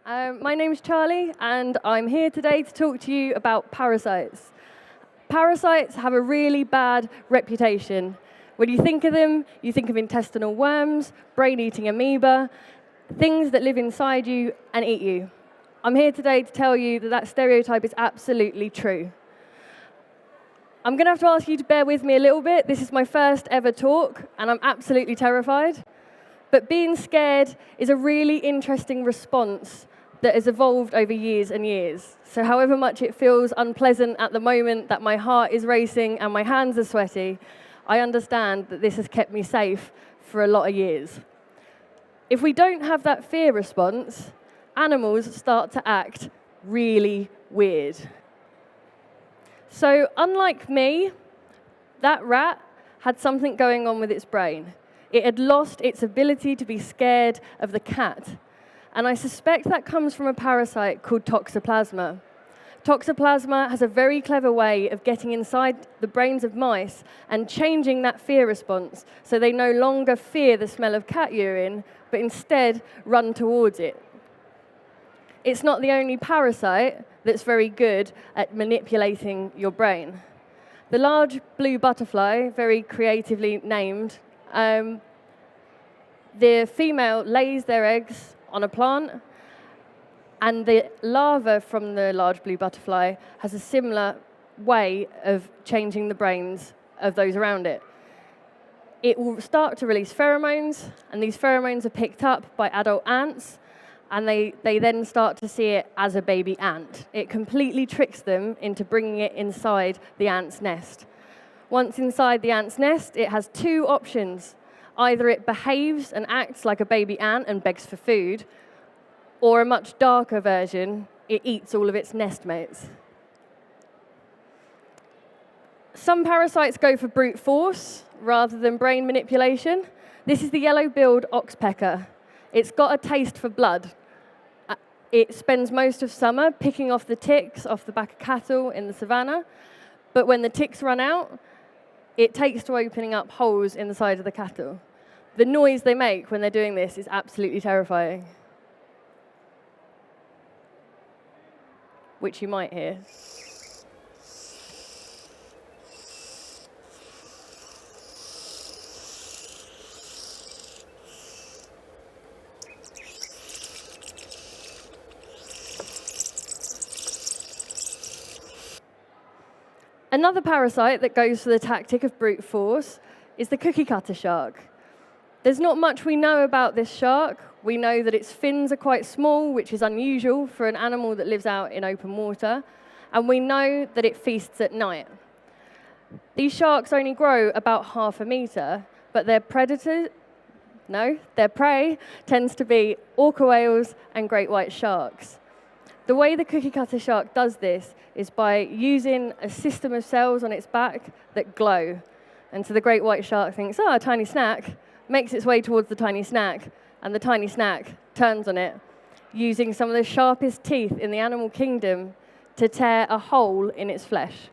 My name's Charlie, and I'm here today to talk to you about parasites. Parasites have a really bad reputation. When you think of them, you think of intestinal worms, brain-eating amoeba, things that live inside you and eat you. I'm here today to tell you that that stereotype is absolutely true. I'm going to have to ask you to bear with me a little bit. This is my first ever talk, and I'm absolutely terrified. But being scared is a really interesting response that has evolved over years and years. So however much it feels unpleasant at the moment, that my heart is racing and my hands are sweaty, I understand that this has kept me safe for a lot of years. If we don't have that fear response, animals start to act really weird. So unlike me, that rat had something going on with its brain. It had lost its ability to be scared of the cat. And I suspect that comes from a parasite called Toxoplasma. Toxoplasma has a very clever way of getting inside the brains of mice and changing that fear response so they no longer fear the smell of cat urine, but instead run towards it. It's not the only parasite that's very good at manipulating your brain. The large blue butterfly, very creatively named, the female lays their eggs on a plant, and the larva from the large blue butterfly has a similar way of changing the brains of those around it. It will start to release pheromones, and these pheromones are picked up by adult ants, and they then start to see it as a baby ant. It completely tricks them into bringing it inside the ant's nest. Once inside the ant's nest, it has two options. Either it behaves and acts like a baby ant and begs for food, or a much darker version, it eats all of its nestmates. Some parasites go for brute force rather than brain manipulation. This is the yellow-billed oxpecker. It's got a taste for blood. It spends most of summer picking off the ticks off the back of cattle in the savannah, but when the ticks run out, it takes to opening up holes in the side of the cattle. The noise they make when they're doing this is absolutely terrifying, which you might hear. Another parasite that goes for the tactic of brute force is the cookie cutter shark. There's not much we know about this shark. We know that its fins are quite small, which is unusual for an animal that lives out in open water, and we know that it feasts at night. These sharks only grow about 1/2 meter, but their prey tends to be orca whales and great white sharks. The way the cookie cutter shark does this is by using a system of cells on its back that glow. And so the great white shark thinks, a tiny snack, makes its way towards the tiny snack, and the tiny snack turns on it, using some of the sharpest teeth in the animal kingdom to tear a hole in its flesh.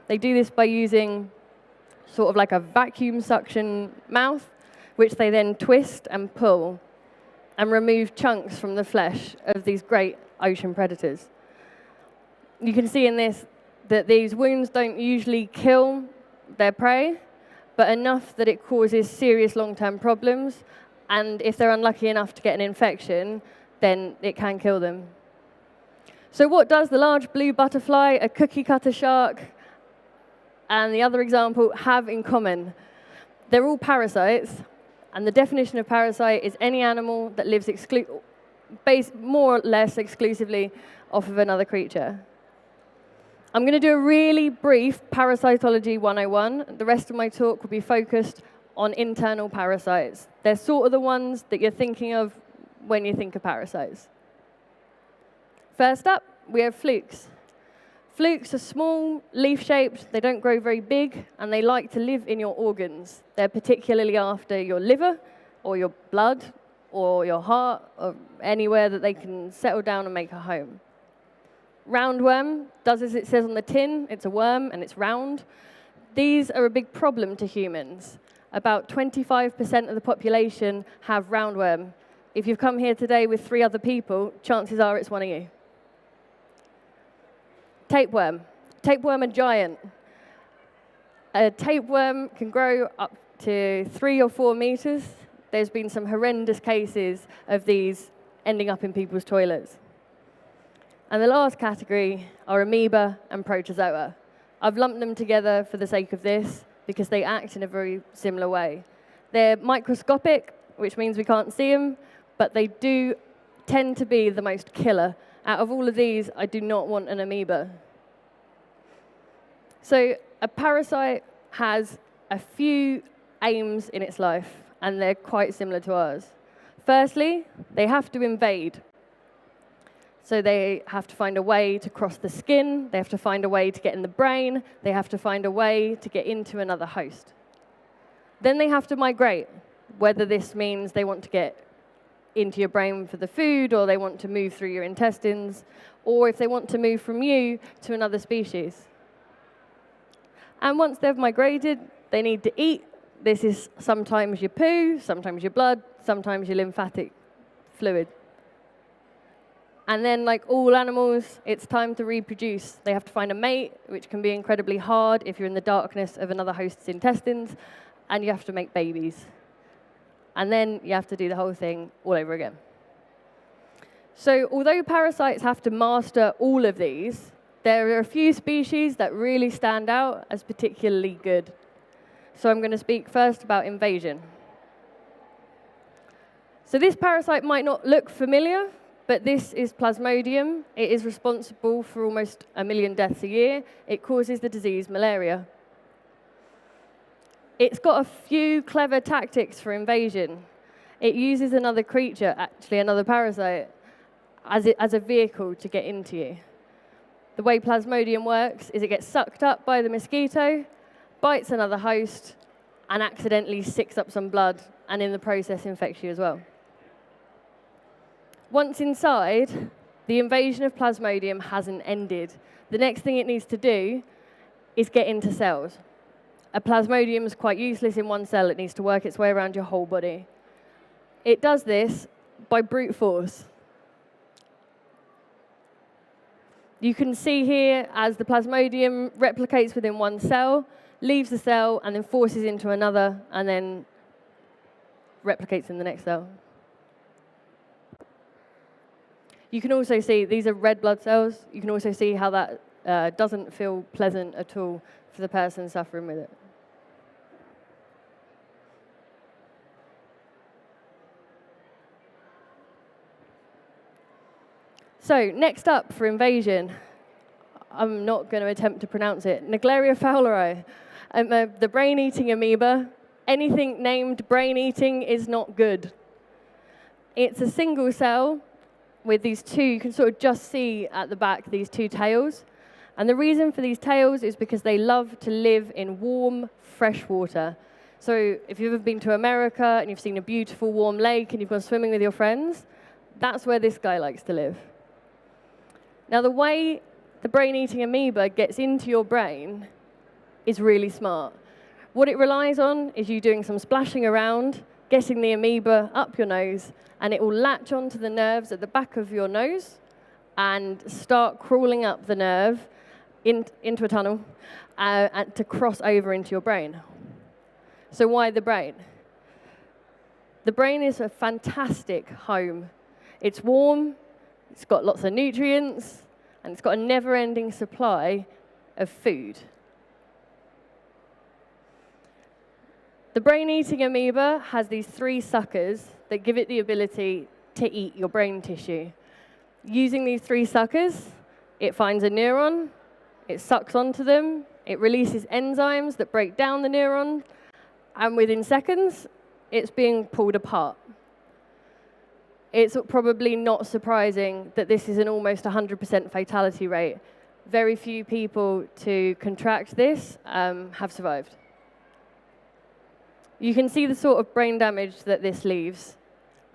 They do this by using sort of like a vacuum suction mouth, which they then twist and pull and remove chunks from the flesh of these great ocean predators. You can see in this that these wounds don't usually kill their prey, but enough that it causes serious long-term problems, and if they're unlucky enough to get an infection, then it can kill them. So what does the large blue butterfly, a cookie cutter shark, and the other example have in common? They're all parasites, and the definition of parasite is any animal that lives more or less exclusively off of another creature. I'm going to do a really brief Parasitology 101. The rest of my talk will be focused on internal parasites. They're sort of the ones that you're thinking of when you think of parasites. First up, we have flukes. Flukes are small, leaf-shaped, they don't grow very big, and they like to live in your organs. They're particularly after your liver, or your blood, or your heart, or anywhere that they can settle down and make a home. Roundworm does as it says on the tin. It's a worm, and it's round. These are a big problem to humans. About 25% of the population have roundworm. if you've come here today with 3 other people, chances are it's one of you. Tapeworm. Tapeworm are giant. A tapeworm can grow up to 3 or 4 meters. There's been some horrendous cases of these ending up in people's toilets. And the last category are amoeba and protozoa. I've lumped them together for the sake of this because they act in a very similar way. They're microscopic, which means we can't see them, but they do tend to be the most killer. Out of all of these, I do not want an amoeba. So a parasite has a few aims in its life, and they're quite similar to ours. Firstly, they have to invade. So they have to find a way to cross the skin, they have to find a way to get in the brain, they have to find a way to get into another host. Then they have to migrate, whether this means they want to get into your brain for the food, or they want to move through your intestines, or if they want to move from you to another species. And once they've migrated, they need to eat. This is sometimes your poo, sometimes your blood, sometimes your lymphatic fluid. And then, like all animals, it's time to reproduce. They have to find a mate, which can be incredibly hard if you're in the darkness of another host's intestines, and you have to make babies. And then you have to do the whole thing all over again. So although parasites have to master all of these, there are a few species that really stand out as particularly good. So I'm going to speak first about invasion. So this parasite might not look familiar, but this is Plasmodium. It is responsible for almost 1 million deaths a year. It causes the disease malaria. It's got a few clever tactics for invasion. It uses another creature, actually another parasite, as a vehicle to get into you. The way Plasmodium works is it gets sucked up by the mosquito, bites another host, and accidentally sicks up some blood, and in the process infects you as well. Once inside, the invasion of Plasmodium hasn't ended. The next thing it needs to do is get into cells. A Plasmodium is quite useless in one cell. It needs to work its way around your whole body. It does this by brute force. You can see here as the Plasmodium replicates within one cell, leaves the cell, and then forces into another, and then replicates in the next cell. You can also see these are red blood cells. You can also see how that doesn't feel pleasant at all for the person suffering with it. So next up for invasion, I'm not going to attempt to pronounce it, Naegleria fowleri, the brain-eating amoeba. Anything named brain-eating is not good. It's a single cell with these two, you can sort of just see at the back these 2 tails. And the reason for these tails is because they love to live in warm, fresh water. So if you've ever been to America and you've seen a beautiful warm lake and you've gone swimming with your friends, that's where this guy likes to live. Now the way the brain-eating amoeba gets into your brain is really smart. What it relies on is you doing some splashing around, getting the amoeba up your nose, and it will latch onto the nerves at the back of your nose and start crawling up the nerve into a tunnel and to cross over into your brain. So why the brain? The brain is a fantastic home. It's warm, it's got lots of nutrients, and it's got a never-ending supply of food. The brain-eating amoeba has these 3 suckers that give it the ability to eat your brain tissue. Using these 3 suckers, it finds a neuron, it sucks onto them, it releases enzymes that break down the neuron, and within seconds, it's being pulled apart. It's probably not surprising that this is an almost 100% fatality rate. Very few people to contract this have survived. You can see the sort of brain damage that this leaves.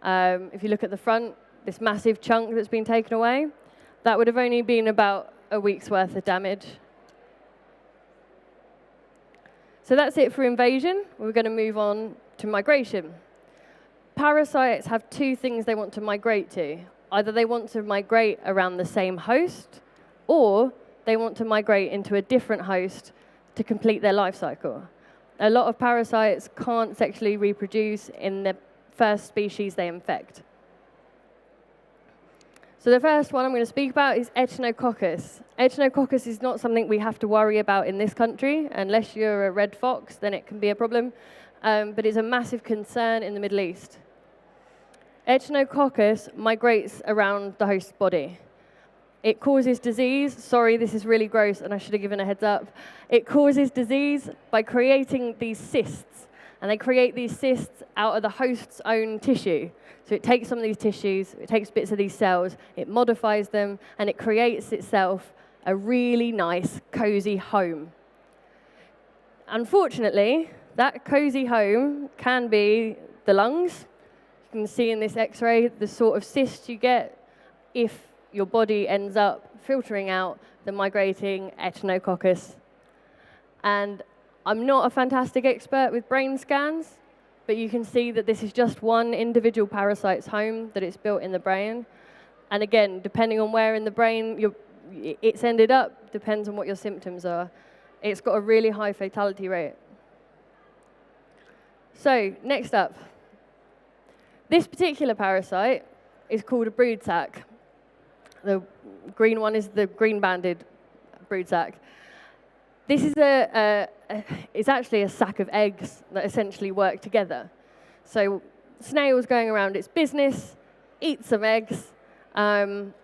If you look at the front, this massive chunk that's been taken away, that would have only been about a week's worth of damage. So that's it for invasion. We're going to move on to migration. Parasites have two things they want to migrate to. Either they want to migrate around the same host, or they want to migrate into a different host to complete their life cycle. A lot of parasites can't sexually reproduce in the first species they infect. So the first one I'm going to speak about is Echinococcus. Echinococcus is not something we have to worry about in this country. Unless you're a red fox, then it can be a problem. But it's a massive concern in the Middle East. Echinococcus migrates around the host's body. It causes disease. Sorry, this is really gross, and I should have given a heads up. It causes disease by creating these cysts. And they create these cysts out of the host's own tissue. So it takes some of these tissues, it takes bits of these cells, it modifies them, and it creates itself a really nice, cozy home. Unfortunately, that cozy home can be the lungs. You can see in this X-ray the sort of cysts you get if your body ends up filtering out the migrating Echinococcus. And I'm not a fantastic expert with brain scans, but you can see that this is just one individual parasite's home that it's built in the brain. And again, depending on where in the brain it's ended up, depends on what your symptoms are. It's got a really high fatality rate. So, next up. This particular parasite is called a brood sac. The green one is the green-banded brood sac. This is it's actually a sack of eggs that essentially work together. So snail's going around its business, eats some eggs, and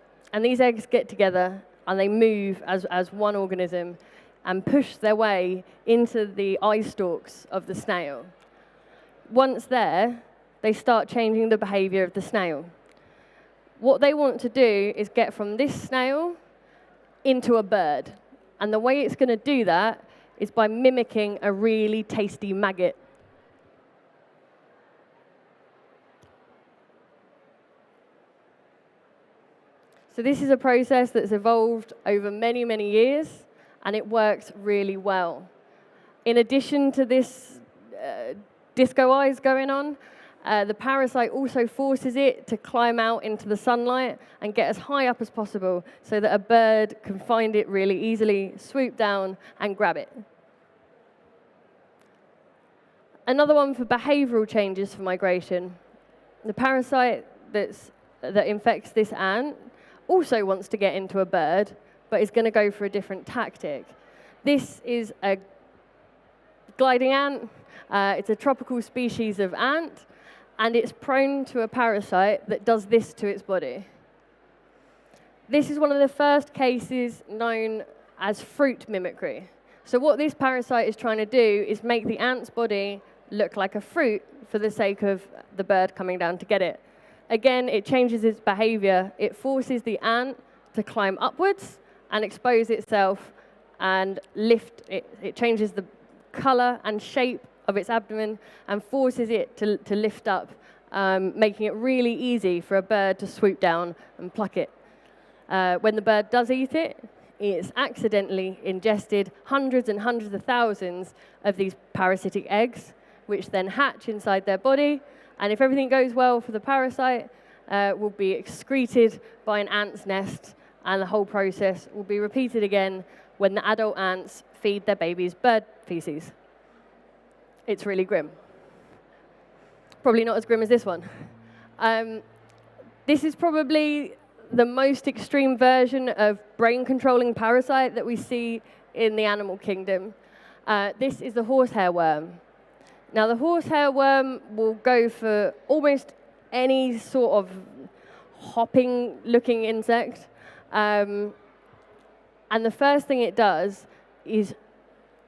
these eggs get together and they move as one organism and push their way into the eye stalks of the snail. Once there, they start changing the behavior of the snail. What they want to do is get from this snail into a bird. And the way it's going to do that is by mimicking a really tasty maggot. So this is a process that's evolved over many, many years, and it works really well. In addition to this disco eyes going on, the parasite also forces it to climb out into the sunlight and get as high up as possible so that a bird can find it really easily, swoop down, and grab it. Another one for behavioral changes for migration. The parasite that infects this ant also wants to get into a bird, but is going to go for a different tactic. This is a gliding ant. It's a tropical species of ant. And it's prone to a parasite that does this to its body. This is one of the first cases known as fruit mimicry. So what this parasite is trying to do is make the ant's body look like a fruit for the sake of the bird coming down to get it. Again, it changes its behavior. It forces the ant to climb upwards and expose itself and lift it. It changes the color and shape of its abdomen and forces it to lift up, making it really easy for a bird to swoop down and pluck it. When the bird does eat it, it's accidentally ingested hundreds and hundreds of thousands of these parasitic eggs, which then hatch inside their body, and if everything goes well for the parasite, will be excreted by an ant's nest, and the whole process will be repeated again when the adult ants feed their babies bird feces. It's really grim. Probably not as grim as this one. This is probably the most extreme version of brain-controlling parasite that we see in the animal kingdom. This is the horsehair worm. Now, the horsehair worm will go for almost any sort of hopping-looking insect. And the first thing it does is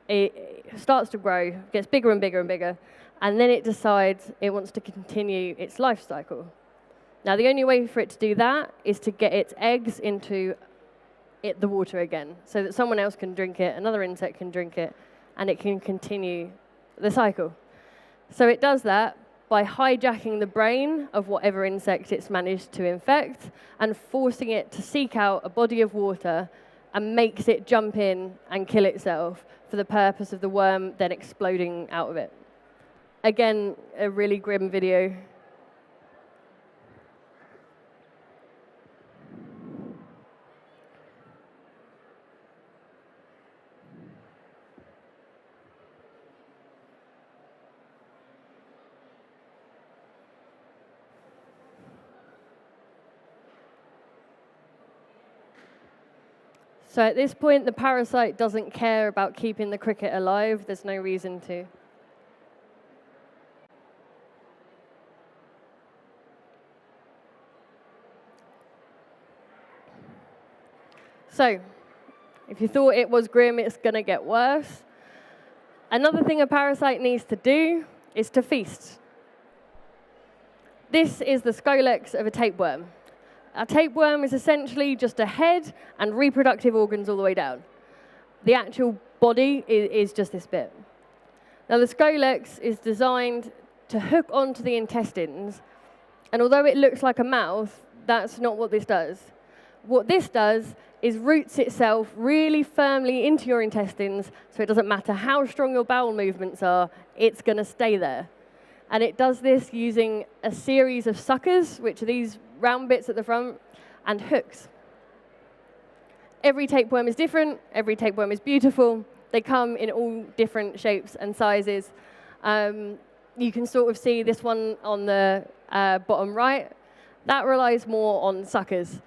it starts to grow, gets bigger and bigger and bigger, and then it decides it wants to continue its life cycle. Now, the only way for it to do that is to get its eggs into the water again, so that someone else can drink it, another insect can drink it, and it can continue the cycle. So it does that by hijacking the brain of whatever insect it's managed to infect and forcing it to seek out a body of water and makes it jump in and kill itself for the purpose of the worm then exploding out of it. Again, a really grim video. So at this point, the parasite doesn't care about keeping the cricket alive. There's no reason to. So if you thought it was grim, it's going to get worse. Another thing a parasite needs to do is to feast. This is the scolex of a tapeworm. A tapeworm is essentially just a head and reproductive organs all the way down. The actual body is just this bit. Now, the scolex is designed to hook onto the intestines, and although it looks like a mouth, that's not what this does. What this does is roots itself really firmly into your intestines, so it doesn't matter how strong your bowel movements are, it's going to stay there. And it does this using a series of suckers, which are these round bits at the front, and hooks. Every tapeworm is different. Every tapeworm is beautiful. They come in all different shapes and sizes. You can sort of see this one on the bottom right. That relies more on suckers,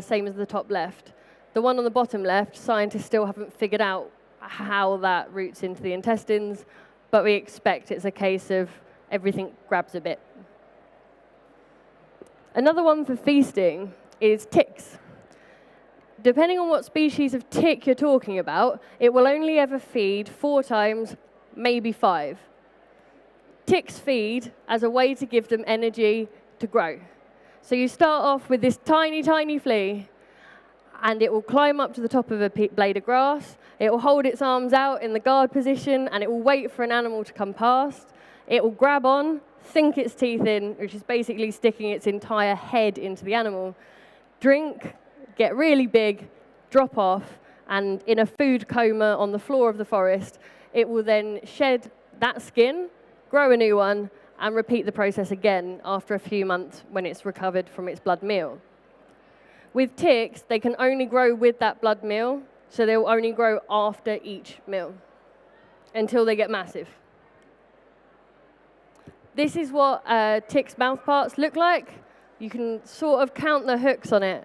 same as the top left. The one on the bottom left, scientists still haven't figured out how that roots into the intestines, but we expect it's a case of everything grabs a bit. Another one for feasting is ticks. Depending on what species of tick you're talking about, it will only ever feed 4 times, maybe 5. Ticks feed as a way to give them energy to grow. So you start off with this tiny, tiny flea, and it will climb up to the top of a blade of grass. It will hold its arms out in the guard position, and it will wait for an animal to come past. It will grab on, sink its teeth in, which is basically sticking its entire head into the animal, drink, get really big, drop off, and in a food coma on the floor of the forest, it will then shed that skin, grow a new one, and repeat the process again after a few months when it's recovered from its blood meal. With ticks, they can only grow with that blood meal, so they will only grow after each meal until they get massive. This is what ticks' mouth parts look like. You can sort of count the hooks on it.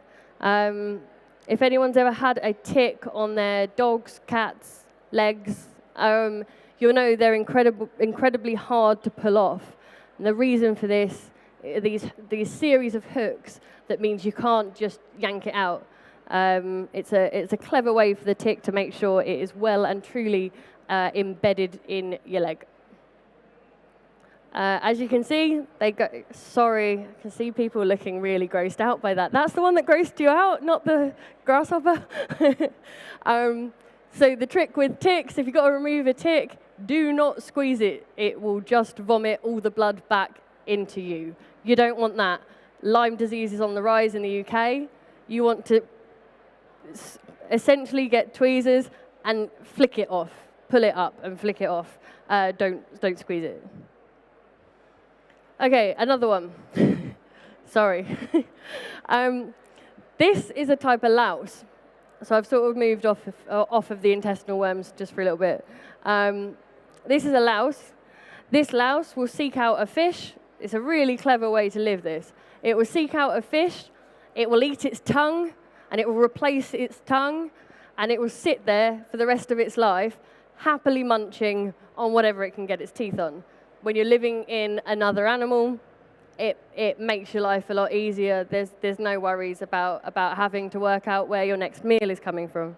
If anyone's ever had a tick on their dog's, cat's legs, you'll know they're incredibly hard to pull off. And the reason for this, these series of hooks, that means you can't just yank it out. It's a clever way for the tick to make sure it is well and truly embedded in your leg. As you can see, sorry, I can see people looking really grossed out by that. That's the one that grossed you out, not the grasshopper. So the trick with ticks, if you've got to remove a tick, do not squeeze it. It will just vomit all the blood back into you. You don't want that. Lyme disease is on the rise in the UK. You want to essentially get tweezers and flick it off. Pull it up and flick it off. Don't squeeze it. Okay, another one. Sorry. This is a type of louse. So I've sort of moved off of the intestinal worms just for a little bit. This is a louse. This louse will seek out a fish. It's a really clever way to live this. It will seek out a fish, it will eat its tongue, and it will replace its tongue, and it will sit there for the rest of its life, happily munching on whatever it can get its teeth on. When you're living in another animal, it makes your life a lot easier. There's no worries about having to work out where your next meal is coming from.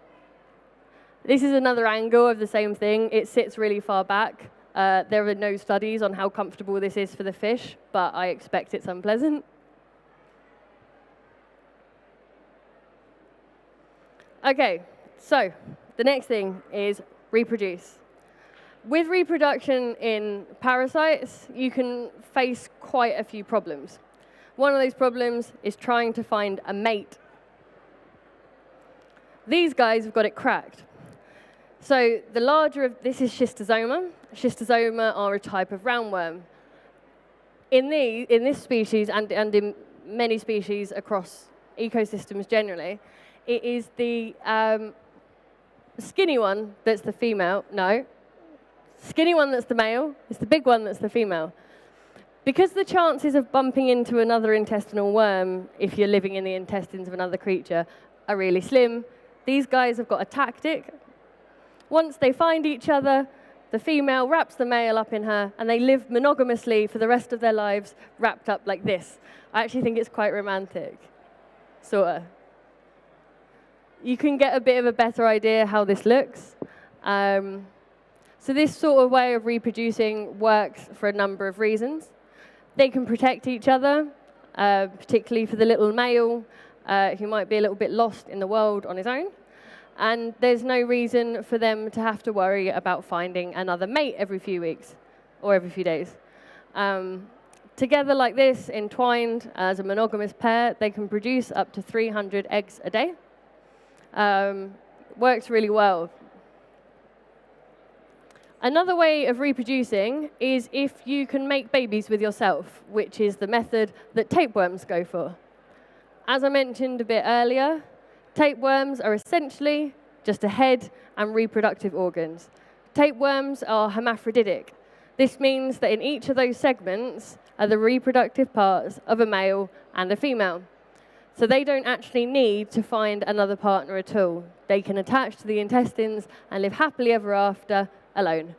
This is another angle of the same thing. It sits really far back. There are no studies on how comfortable this is for the fish, but I expect it's unpleasant. Okay, so the next thing is reproduce. With reproduction in parasites, you can face quite a few problems. One of those problems is trying to find a mate. These guys have got it cracked. So the larger of this is schistosoma. Schistosoma are a type of roundworm. In this species and in many species across ecosystems generally, it is the skinny one that's the female. No. Skinny one that's the male, it's the big one that's the female. Because the chances of bumping into another intestinal worm if you're living in the intestines of another creature are really slim, These guys have got a tactic. Once they find each other, the female wraps the male up in her, and they live monogamously for the rest of their lives, wrapped up like this. I actually think it's quite romantic, sort of. You can get a bit of a better idea how this looks. So this sort of way of reproducing works for a number of reasons. They can protect each other, particularly for the little male who might be a little bit lost in the world on his own. And there's no reason for them to have to worry about finding another mate every few weeks or every few days. Together like this, entwined as a monogamous pair, they can produce up to 300 eggs a day. Works really well. Another way of reproducing is if you can make babies with yourself, which is the method that tapeworms go for. As I mentioned a bit earlier, tapeworms are essentially just a head and reproductive organs. Tapeworms are hermaphroditic. This means that in each of those segments are the reproductive parts of a male and a female. So they don't actually need to find another partner at all. They can attach to the intestines and live happily ever after alone.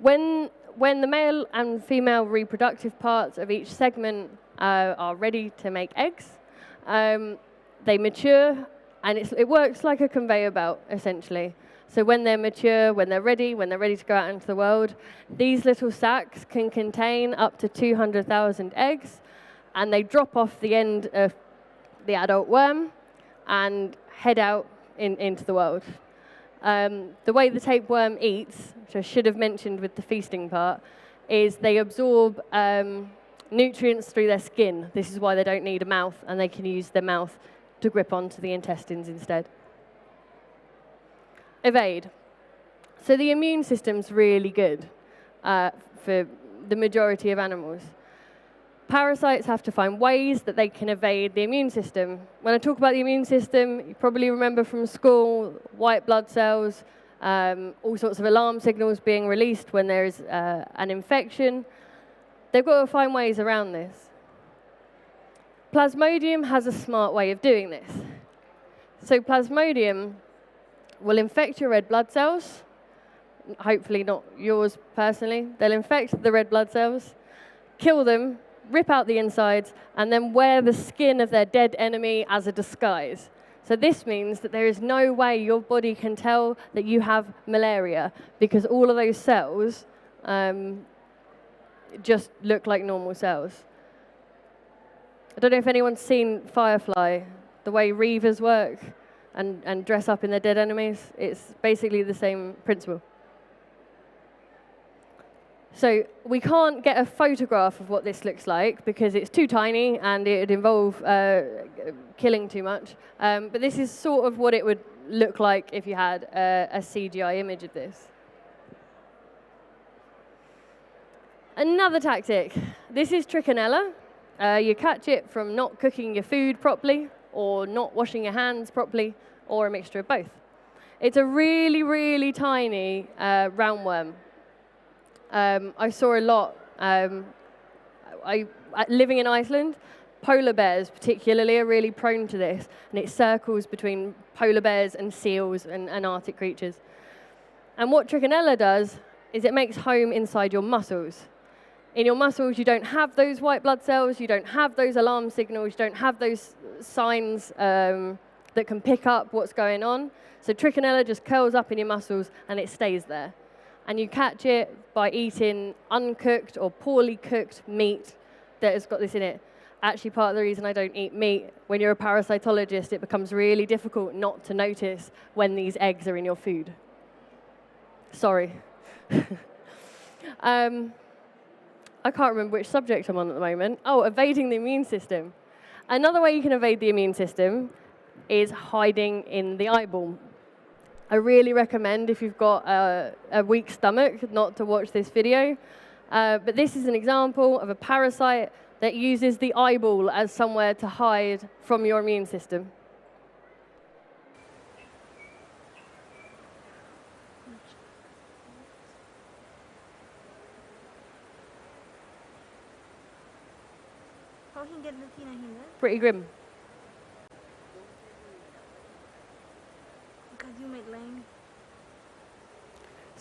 When the male and female reproductive parts of each segment are ready to make eggs, they mature, and it works like a conveyor belt, essentially. So when they're mature, when they're ready to go out into the world, these little sacs can contain up to 200,000 eggs, and they drop off the end of the adult worm and head out into the world. The way the tapeworm eats, which I should have mentioned with the feasting part, is they absorb nutrients through their skin. This is why they don't need a mouth, and they can use their mouth to grip onto the intestines instead. Evade. So the immune system's really good for the majority of animals. Parasites have to find ways that they can evade the immune system. When I talk about the immune system, you probably remember from school, white blood cells, all sorts of alarm signals being released when there is an infection. They've got to find ways around this. Plasmodium has a smart way of doing this. So Plasmodium will infect your red blood cells, hopefully not yours personally. They'll infect the red blood cells, kill them, rip out the insides, and then wear the skin of their dead enemy as a disguise. So this means that there is no way your body can tell that you have malaria, because all of those cells just look like normal cells. I don't know if anyone's seen Firefly, the way reavers work and dress up in their dead enemies. It's basically the same principle. So we can't get a photograph of what this looks like because it's too tiny and it would involve killing too much. But this is sort of what it would look like if you had a CGI image of this. Another tactic. This is trichinella. You catch it from not cooking your food properly or not washing your hands properly or a mixture of both. It's a really, really tiny roundworm. I saw a lot. Living in Iceland, polar bears particularly are really prone to this, and it circles between polar bears and seals and Arctic creatures. And what trichinella does is it makes home inside your muscles. In your muscles, you don't have those white blood cells, you don't have those alarm signals, you don't have those signs that can pick up what's going on. So trichinella just curls up in your muscles and it stays there. And you catch it by eating uncooked or poorly cooked meat that has got this in it. Actually, part of the reason I don't eat meat, when you're a parasitologist, it becomes really difficult not to notice when these eggs are in your food. Sorry. I can't remember which subject I'm on at the moment. Oh, evading the immune system. Another way you can evade the immune system is hiding in the eyeball. I really recommend, if you've got a weak stomach, not to watch this video. But this is an example of a parasite that uses the eyeball as somewhere to hide from your immune system. Pretty grim.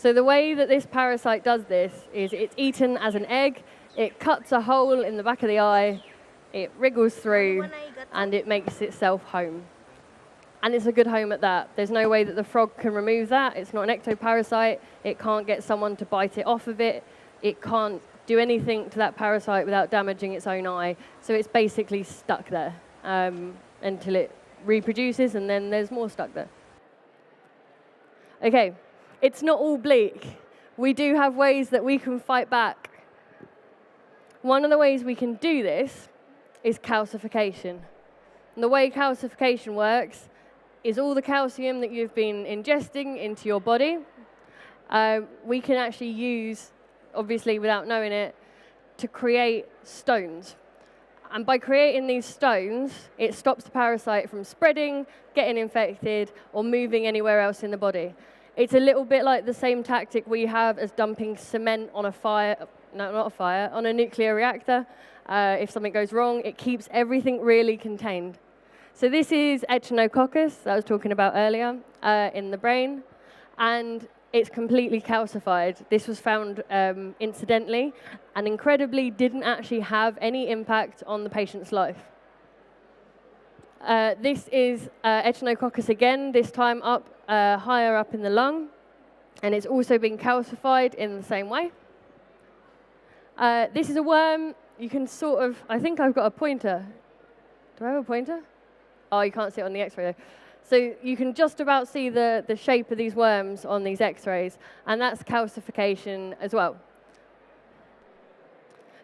So the way that this parasite does this is it's eaten as an egg, it cuts a hole in the back of the eye, it wriggles through, and it makes itself home. And it's a good home at that. There's no way that the frog can remove that. It's not an ectoparasite. It can't get someone to bite it off of it. It can't do anything to that parasite without damaging its own eye. So it's basically stuck there until it reproduces, and then there's more stuck there. Okay, it's not all bleak. We do have ways that we can fight back. One of the ways we can do this is calcification. And the way calcification works is all the calcium that you've been ingesting into your body, we can actually use, obviously without knowing it, to create stones. And by creating these stones, it stops the parasite from spreading, getting infected, or moving anywhere else in the body. It's a little bit like the same tactic we have as dumping cement on a fire, no, not a fire, on a nuclear reactor. If something goes wrong, it keeps everything really contained. So this is Echinococcus that I was talking about earlier in the brain, and it's completely calcified. This was found incidentally, and incredibly didn't actually have any impact on the patient's life. This is Echinococcus again, this time up higher up in the lung, and it's also been calcified in the same way. This is a worm. You can sort of, I think I've got a pointer. Do I have a pointer? Oh, you can't see it on the X-ray though. So you can just about see the shape of these worms on these X-rays, and that's calcification as well.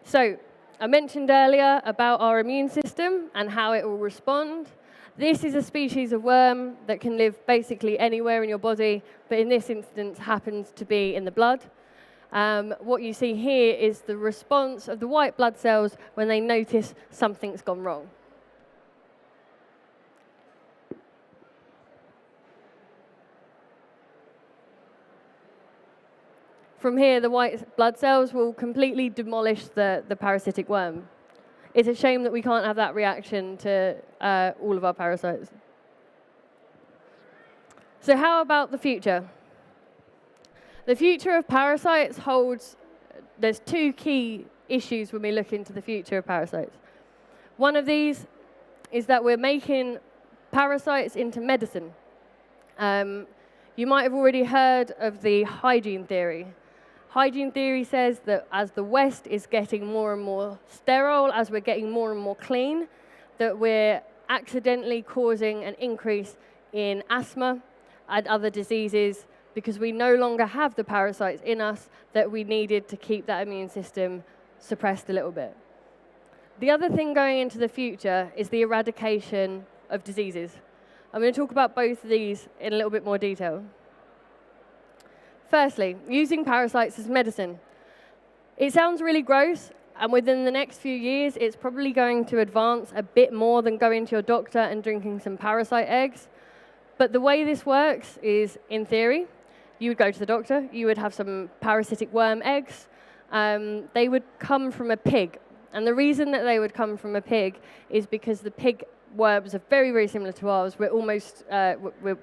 So I mentioned earlier about our immune system and how it will respond. This is a species of worm that can live basically anywhere in your body, but in this instance happens to be in the blood. What you see here is the response of the white blood cells when they notice something's gone wrong. From here, the white blood cells will completely demolish the parasitic worm. It's a shame that we can't have that reaction to all of our parasites. So how about the future? The future of parasites holds, there's two key issues when we look into the future of parasites. One of these is that we're making parasites into medicine. You might have already heard of the hygiene theory. Hygiene theory says that as the West is getting more and more sterile, as we're getting more and more clean, that we're accidentally causing an increase in asthma and other diseases because we no longer have the parasites in us that we needed to keep that immune system suppressed a little bit. The other thing going into the future is the eradication of diseases. I'm going to talk about both of these in a little bit more detail. Firstly, using parasites as medicine. It sounds really gross, and within the next few years, it's probably going to advance a bit more than going to your doctor and drinking some parasite eggs. But the way this works is, in theory, you would go to the doctor, you would have some parasitic worm eggs. They would come from a pig. And the reason that they would come from a pig is because the pig worms are very, very similar to ours. We're almost, we're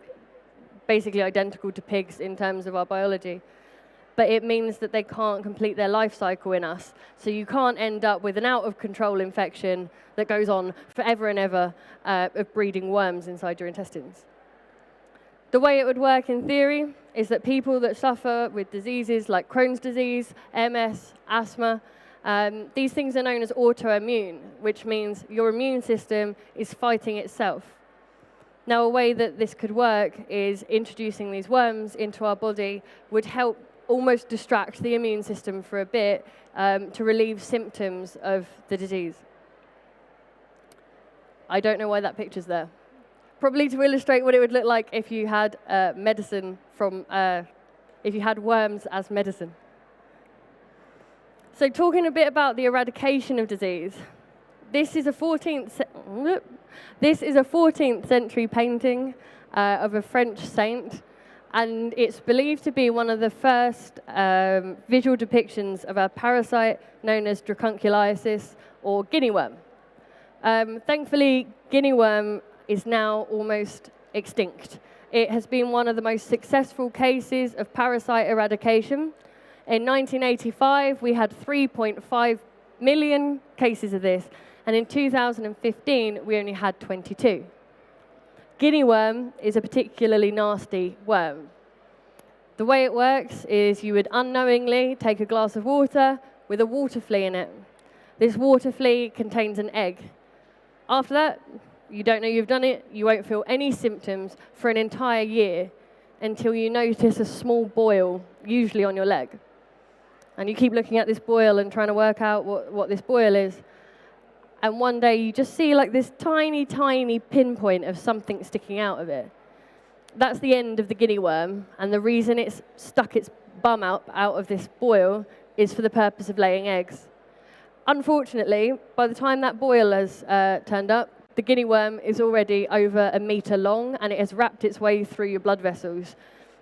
basically identical to pigs in terms of our biology. But it means that they can't complete their life cycle in us. So you can't end up with an out-of-control infection that goes on forever and ever of breeding worms inside your intestines. The way it would work in theory is that people that suffer with diseases like Crohn's disease, MS, asthma, these things are known as autoimmune, which means your immune system is fighting itself. Now, a way that this could work is introducing these worms into our body would help almost distract the immune system for a bit to relieve symptoms of the disease. I don't know why that picture's there. Probably to illustrate what it would look like if you had medicine from, if you had worms as medicine. So talking a bit about the eradication of disease, this is a 14th century painting of a French saint, and it's believed to be one of the first visual depictions of a parasite known as dracunculiasis, or guinea worm. Thankfully, guinea worm is now almost extinct, It has been one of the most successful cases of parasite eradication. In 1985, we had 3.5 million cases of this, and in 2015, we only had 22. Guinea worm is a particularly nasty worm. The way it works is you would unknowingly take a glass of water with a water flea in it. This water flea contains an egg. After that, you don't know you've done it, you won't feel any symptoms for an entire year until you notice a small boil, usually on your leg. And you keep looking at this boil and trying to work out what this boil is. And one day you just see like this tiny, tiny pinpoint of something sticking out of it. That's the end of the guinea worm, and the reason it's stuck its bum out of this boil is for the purpose of laying eggs. Unfortunately, by the time that boil has turned up, the guinea worm is already over 1 meter long, and it has wrapped its way through your blood vessels.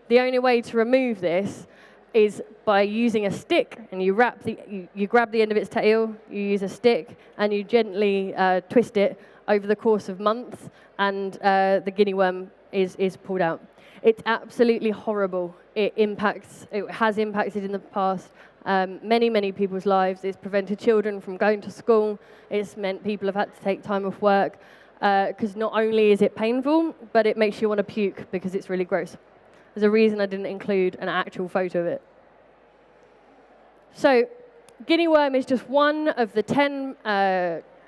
The only way to remove this is by using a stick, and you grab the end of its tail, you use a stick, and you gently twist it over the course of months, and the guinea worm is pulled out. It's absolutely horrible. It has impacted in the past many, many people's lives. It's prevented children from going to school. It's meant people have had to take time off work because not only is it painful, but it makes you want to puke because it's really gross. There's a reason I didn't include an actual photo of it. So, guinea worm is just one of the 10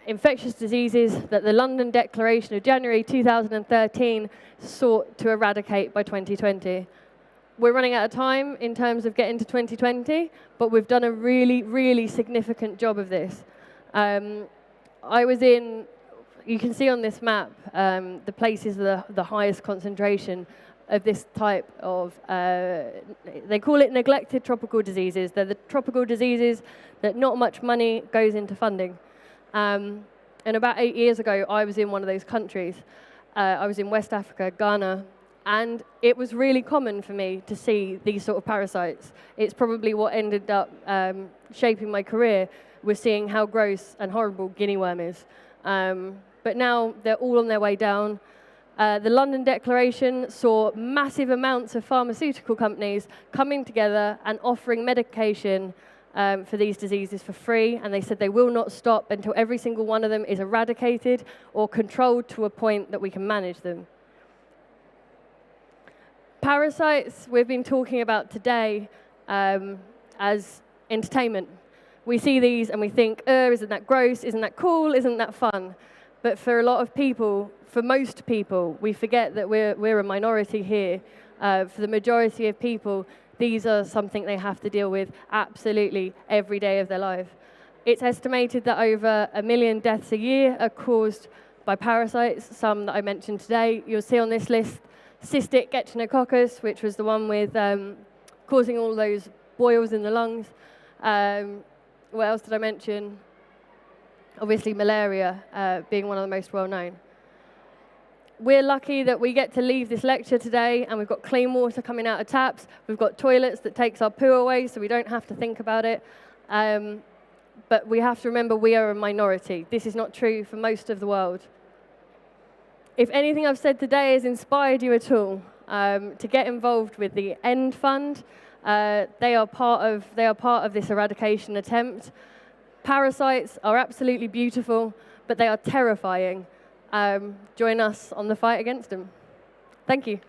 infectious diseases that the London Declaration of January 2013 sought to eradicate by 2020. We're running out of time in terms of getting to 2020, but we've done a really, really significant job of this. You can see on this map the places the highest concentration of this type of, they call it neglected tropical diseases. They're the tropical diseases that not much money goes into funding. And about 8 years ago, I was in one of those countries. I was in West Africa, Ghana, and it was really common for me to see these sort of parasites. It's probably what ended up shaping my career, was seeing how gross and horrible guinea worm is. But now they're all on their way down. The London Declaration saw massive amounts of pharmaceutical companies coming together and offering medication for these diseases for free, and they said they will not stop until every single one of them is eradicated or controlled to a point that we can manage them. Parasites we've been talking about today as entertainment. We see these and we think, isn't that gross, isn't that cool, isn't that fun? But for a lot of people, for most people, we forget that we're a minority here. For the majority of people, these are something they have to deal with absolutely every day of their life. It's estimated that over 1 million deaths a year are caused by parasites, some that I mentioned today. You'll see on this list cystic echinococcus, which was the one with causing all those boils in the lungs. What else did I mention? Obviously malaria being one of the most well-known. We're lucky that we get to leave this lecture today and we've got clean water coming out of taps. We've got toilets that takes our poo away so we don't have to think about it. But we have to remember we are a minority. This is not true for most of the world. If anything I've said today has inspired you at all to get involved with the END Fund, they are part of this eradication attempt. Parasites are absolutely beautiful, but they are terrifying. Join us on the fight against them. Thank you.